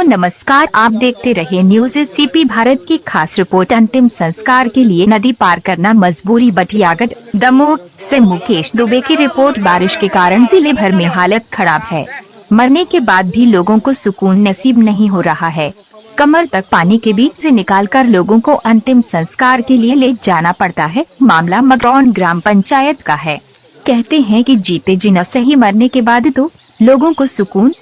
नमस्कार, आप देखते रहिए न्यूज़ एसीपी भारत की खास रिपोर्ट। अंतिम संस्कार के लिए नदी पार करना मजबूरी। बटियागढ़ दमोह से मुकेश दुबे की रिपोर्ट। बारिश के कारण जिले भर में हालत खराब है। मरने के बाद भी लोगों को सुकून नसीब नहीं हो रहा है। कमर तक पानी के बीच से निकालकर लोगों को अंतिम संस्कार के लिए ले जाना पड़ता है। मामला मगरौन ग्राम पंचायत का है। कहते हैं कि जीते जी न सही मरने के बाद तो लोगों को सुकून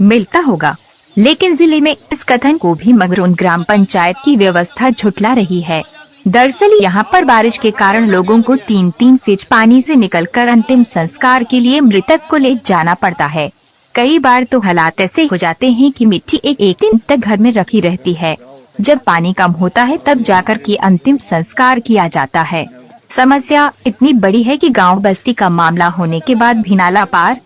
मिलता होगा, लेकिन जिले में इस कथन को भी मगरौन ग्राम पंचायत की व्यवस्था झुठला रही है। दरअसल यहाँ पर बारिश के कारण लोगों को 3-3 फीट पानी से निकलकर अंतिम संस्कार के लिए मृतक को ले जाना पड़ता है। कई बार तो हालात ऐसे हो जाते हैं कि मिट्टी एक दिन तक घर में रखी रहती है। जब पानी कम होता है तब जाकर के अंतिम संस्कार किया जाता है। समस्या इतनी बड़ी है कि गांव बस्ती का मामला होने के बाद भी नाला पार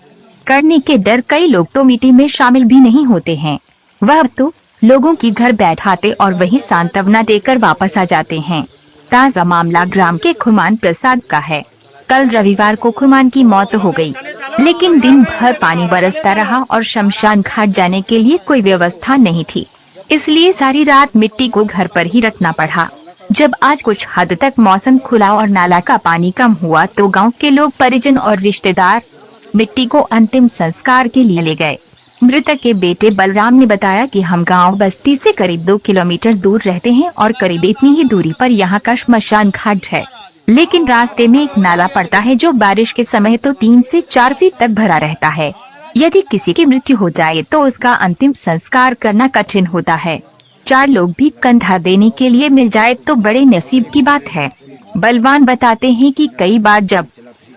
करने के डर कई लोग तो मिट्टी में शामिल भी नहीं होते हैं। वह तो लोगों की घर बैठाते और वही सांत्वना देकर वापस आ जाते हैं। ताज़ा मामला ग्राम के खुमान प्रसाद का है। कल रविवार को खुमान की मौत हो गई, लेकिन दिन भर पानी बरसता रहा और शमशान घाट जाने के लिए कोई व्यवस्था नहीं थी, इसलिए सारी रात मिट्टी को घर पर ही रखना पड़ा। जब आज कुछ हद तक मौसम खुला और नाला का पानी कम हुआ तो गांव के लोग, परिजन और रिश्तेदार मिट्टी को अंतिम संस्कार के लिए ले गए। मृतक के बेटे बलराम ने बताया कि हम गांव बस्ती से करीब 2 किलोमीटर दूर रहते हैं और करीब इतनी ही दूरी पर यहाँ का श्मशान घाट है, लेकिन रास्ते में एक नाला पड़ता है जो बारिश के समय तो 3 से 4 फीट तक भरा रहता है। यदि किसी की मृत्यु हो जाए तो उसका अंतिम संस्कार करना कठिन होता है। 4 लोग भी कंधा देने के लिए मिल जाए तो बड़े नसीब की बात है। बलवान बताते हैं कि कई बार जब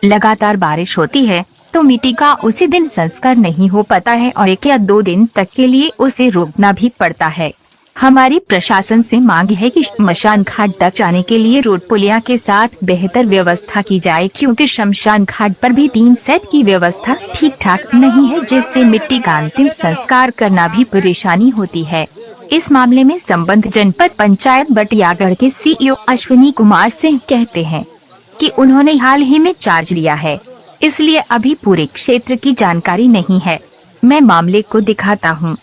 लगातार बारिश होती है तो मिट्टी का उसी दिन संस्कार नहीं हो पाता है और 1 या 2 दिन तक के लिए उसे रोकना भी पड़ता है। हमारी प्रशासन से मांग है कि श्मशान घाट तक जाने के लिए रोड पुलिया के साथ बेहतर व्यवस्था की जाए, क्योंकि शमशान घाट पर भी 3 सेट की व्यवस्था ठीक ठाक नहीं है, जिससे मिट्टी का अंतिम संस्कार करना भी परेशानी होती है। इस मामले में संबंध जनपद पंचायत बटियागढ़ के सीईओ अश्विनी कुमार सिंह कहते हैं कि उन्होंने हाल ही में चार्ज लिया है, इसलिए अभी पूरे क्षेत्र की जानकारी नहीं है। मैं मामले को दिखाता हूँ।